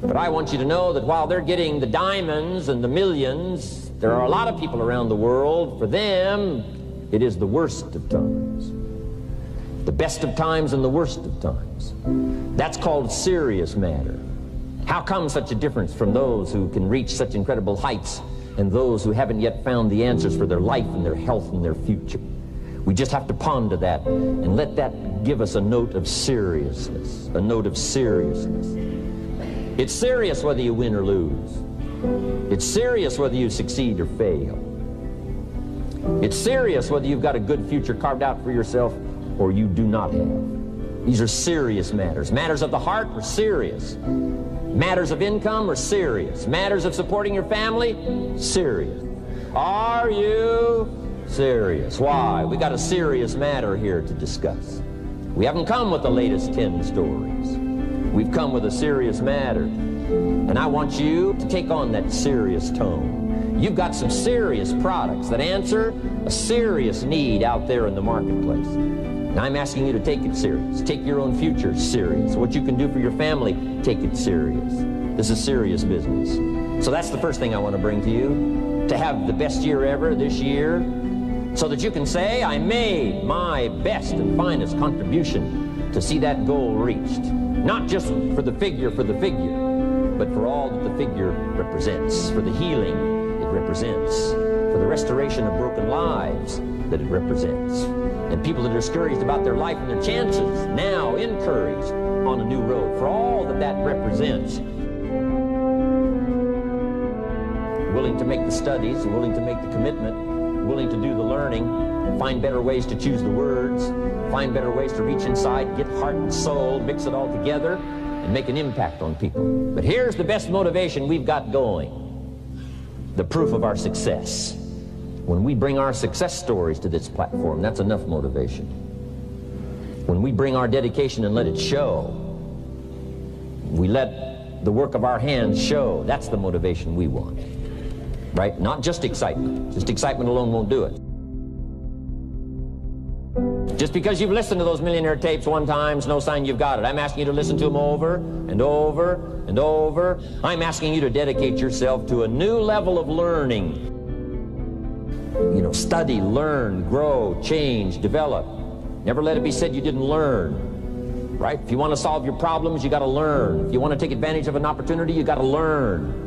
But I want you to know that while they're getting the diamonds and the millions, there are a lot of people around the world, for them, it is the worst of times. The best of times and the worst of times. That's called serious matter. How come such a difference from those who can reach such incredible heights and those who haven't yet found the answers for their life and their health and their future? We just have to ponder that and let that give us a note of seriousness, a note of seriousness. It's serious whether you win or lose. It's serious whether you succeed or fail. It's serious whether you've got a good future carved out for yourself or you do not have. These are serious matters. Matters of the heart are serious. Matters of income are serious. Matters of supporting your family, serious. Are you serious? Why? We got a serious matter here to discuss. We haven't come with the latest 10 stories. We've come with a serious matter. And I want you to take on that serious tone. You've got some serious products that answer a serious need out there in the marketplace. And I'm asking you to take it serious. Take your own future serious. What you can do for your family, take it serious. This is serious business. So that's the first thing I want to bring to you. To have the best year ever this year, so that you can say, I made my best and finest contribution to see that goal reached. Not just for the figure, but for all that the figure represents, for the healing it represents, for the restoration of broken lives that it represents, and people that are discouraged about their life and their chances, now encouraged on a new road, for all that that represents. Willing to make the studies, willing to make the commitment, willing to do the learning, find better ways to choose the words, find better ways to reach inside, get heart and soul, mix it all together, and make an impact on people. But here's the best motivation we've got going. The proof of our success. When we bring our success stories to this platform, that's enough motivation. When we bring our dedication and let it show, we let the work of our hands show, that's the motivation we want. Right? Not just excitement. Just excitement alone won't do it. Just because you've listened to those millionaire tapes one time is no sign you've got it. I'm asking you to listen to them over and over and over. I'm asking you to dedicate yourself to a new level of learning. You know, study, learn, grow, change, develop. Never let it be said you didn't learn. Right? If you want to solve your problems, you got to learn. If you want to take advantage of an opportunity, you got to learn.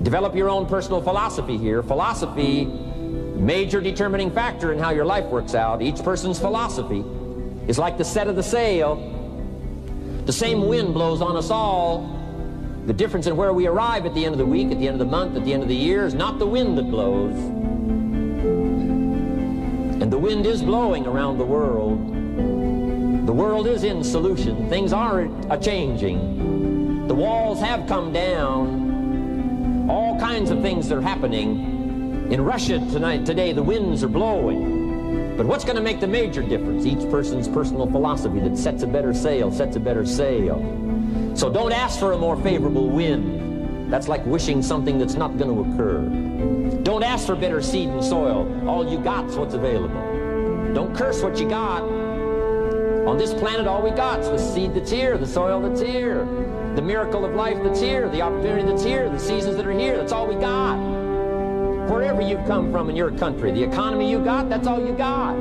Develop your own personal philosophy here. Philosophy, major determining factor in how your life works out. Each person's philosophy is like the set of the sail. The same wind blows on us all. The difference in where we arrive at the end of the week, at the end of the month, at the end of the year is not the wind that blows. And the wind is blowing around the world. The world is in solution. Things are a-changing. The walls have come down. All kinds of things are happening. In Russia today, the winds are blowing. But what's going to make the major difference? Each person's personal philosophy that sets a better sail, sets a better sail. So don't ask for a more favorable wind. That's like wishing something that's not going to occur. Don't ask for better seed and soil. All you got's what's available. Don't curse what you got. On this planet, all we got's the seed that's here, the soil that's here, the miracle of life that's here, the opportunity that's here, the seasons that are here. That's all we got. Wherever you've come from in your country, the economy you got, that's all you got.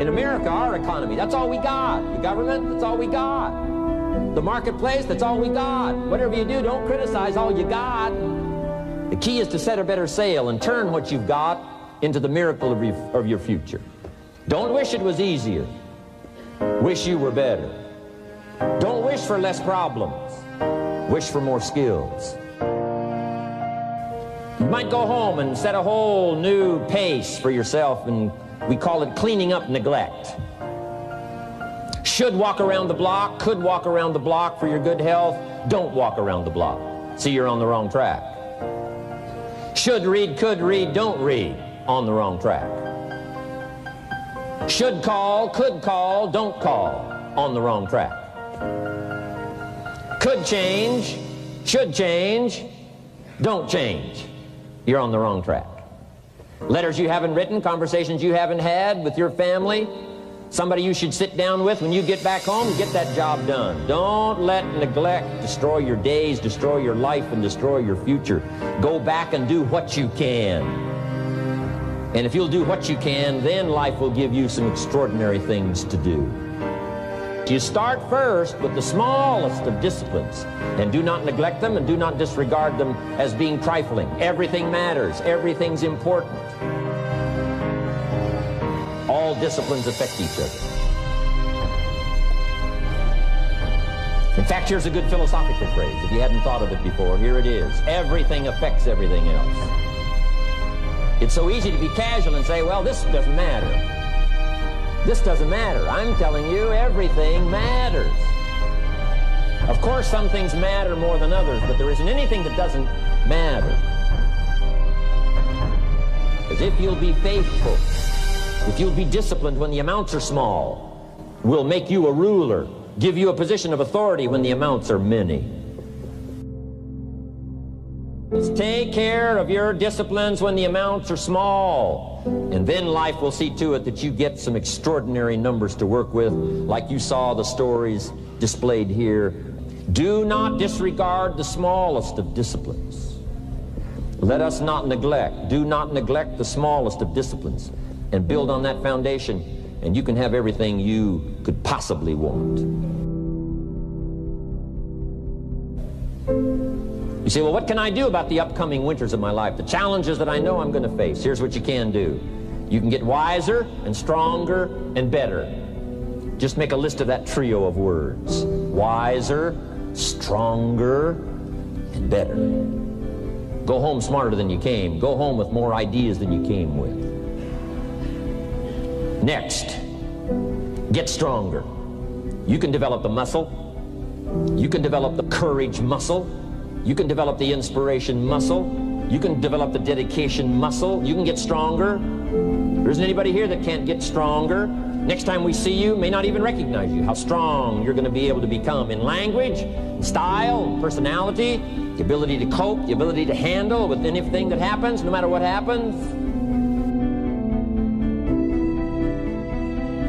In America, our economy, that's all we got. The government, that's all we got. The marketplace, that's all we got. Whatever you do, don't criticize all you got. The key is to set a better sail and turn what you've got into the miracle of your future. Don't wish it was easier. Wish you were better. Don't wish for less problems. Wish for more skills. You might go home and set a whole new pace for yourself, and we call it cleaning up neglect. Should walk around the block, could walk around the block for your good health. Don't walk around the block. See, you're on the wrong track. Should read, could read, don't read. On the wrong track. Should call, could call, don't call. On the wrong track. Could change, should change, don't change. You're on the wrong track. Letters you haven't written, conversations you haven't had with your family, somebody you should sit down with when you get back home and get that job done. Don't let neglect destroy your days, destroy your life, and destroy your future. Go back and do what you can. And if you'll do what you can, then life will give you some extraordinary things to do. You start first with the smallest of disciplines, and do not neglect them and do not disregard them as being trifling. Everything matters. Everything's important. All disciplines affect each other. In fact, here's a good philosophical phrase. If you hadn't thought of it before, here it is. Everything affects everything else. It's so easy to be casual and say, well, this doesn't matter. This doesn't matter. I'm telling you, everything matters. Of course, some things matter more than others, but there isn't anything that doesn't matter. Because if you'll be faithful, if you'll be disciplined when the amounts are small, we'll make you a ruler, give you a position of authority when the amounts are many. Take care of your disciplines when the amounts are small, and then life will see to it that you get some extraordinary numbers to work with, like you saw the stories displayed here. Do not disregard the smallest of disciplines. Let us not neglect. Do not neglect the smallest of disciplines, and build on that foundation, and you can have everything you could possibly want. You say, well, what can I do about the upcoming winters of my life, the challenges that I know I'm going to face? Here's what you can do. You can get wiser and stronger and better. Just make a list of that trio of words. Wiser, stronger, and better. Go home smarter than you came. Go home with more ideas than you came with. Next, get stronger. You can develop the muscle. You can develop the courage muscle. You can develop the inspiration muscle. You can develop the dedication muscle. You can get stronger. There isn't anybody here that can't get stronger. Next time we see you, may not even recognize you. How strong you're going to be able to become in language, in style, in personality, the ability to cope, the ability to handle with anything that happens, no matter what happens.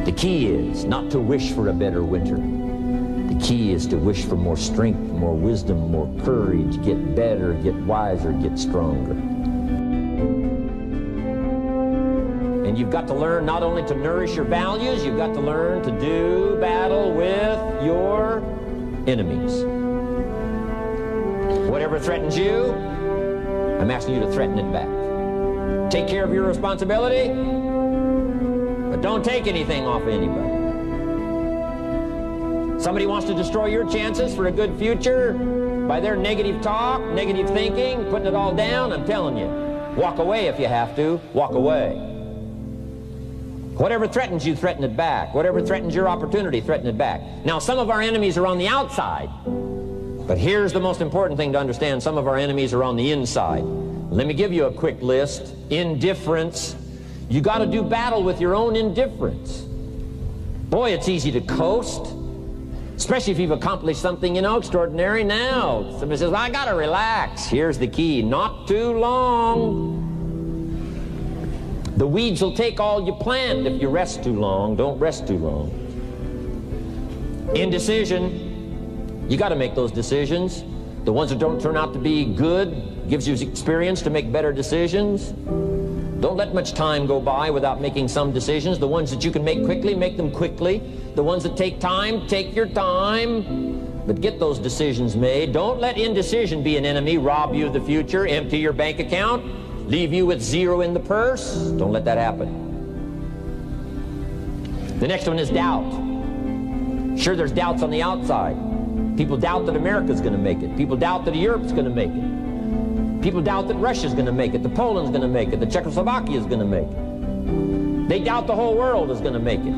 The key is not to wish for a better winter. The key is to wish for more strength, more wisdom, more courage, get better, get wiser, get stronger. And you've got to learn not only to nourish your values, you've got to learn to do battle with your enemies. Whatever threatens you, I'm asking you to threaten it back. Take care of your responsibility, but don't take anything off of anybody. Somebody wants to destroy your chances for a good future by their negative talk, negative thinking, putting it all down. I'm telling you, walk away if you have to. Walk away. Whatever threatens you, threaten it back. Whatever threatens your opportunity, threaten it back. Now, some of our enemies are on the outside, but here's the most important thing to understand. Some of our enemies are on the inside. Let me give you a quick list. Indifference. You got to do battle with your own indifference. Boy, it's easy to coast. Especially if you've accomplished something, extraordinary now. Somebody says, well, I got to relax. Here's the key. Not too long. The weeds will take all you plant if you rest too long. Don't rest too long. Indecision. You got to make those decisions. The ones that don't turn out to be good gives you experience to make better decisions. Don't let much time go by without making some decisions. The ones that you can make quickly, make them quickly. The ones that take time, take your time. But get those decisions made. Don't let indecision be an enemy, rob you of the future, empty your bank account, leave you with zero in the purse. Don't let that happen. The next one is doubt. Sure, there's doubts on the outside. People doubt that America's going to make it. People doubt that Europe's going to make it. People doubt that Russia's going to make it, that Poland's going to make it, that Czechoslovakia's going to make it. They doubt the whole world is going to make it.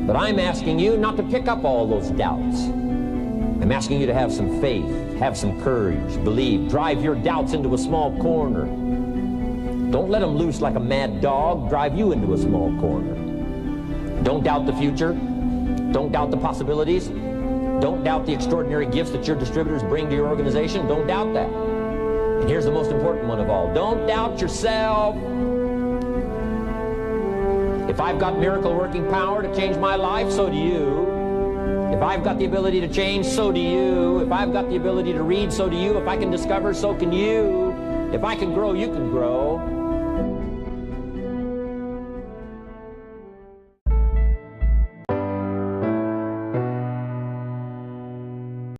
But I'm asking you not to pick up all those doubts. I'm asking you to have some faith, have some courage, believe, drive your doubts into a small corner. Don't let them loose like a mad dog, drive you into a small corner. Don't doubt the future. Don't doubt the possibilities. Don't doubt the extraordinary gifts that your distributors bring to your organization. Don't doubt that. And here's the most important one of all. Don't doubt yourself. If I've got miracle working power to change my life, so do you. If I've got the ability to change, so do you. If I've got the ability to read, so do you. If I can discover, so can you. If I can grow, you can grow.